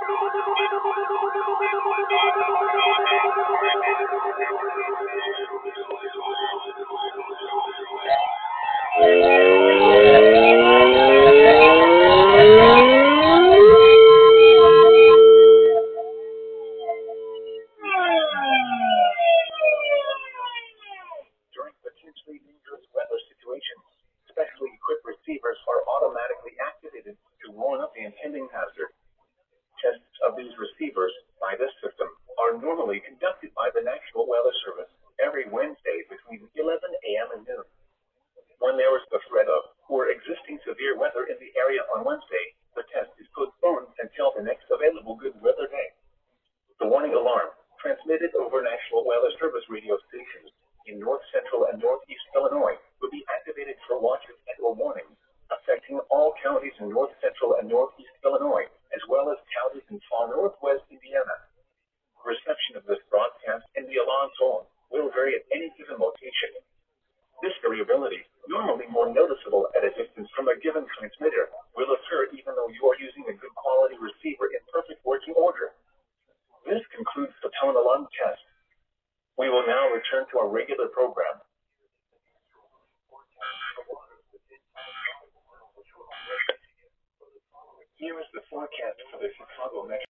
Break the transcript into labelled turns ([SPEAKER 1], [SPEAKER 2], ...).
[SPEAKER 1] During potentially dangerous weather situations, specially equipped receivers are automatically activated to warn of the impending hazard. Tests of these receivers by this system are normally conducted by the National Weather Service every Wednesday between 11 a.m. and noon. When there is the threat of or existing severe weather in the area on Wednesday, the test is postponed until the next available good weather day. The warning alarm, transmitted over National Weather Service radio stations in north central and northeast Illinois, will be activated for watches and/or warnings affecting all counties in north central and northeast Illinois, as well as counties in far northwest Indiana. Reception of this broadcast in the alarm zone will vary at any given location. This variability, normally more noticeable at a distance from a given transmitter, will occur even though you are using a good quality receiver in perfect working order. This concludes the tone alarm test. We will now return to our regular program. Here is the forecast for the Chicago metro.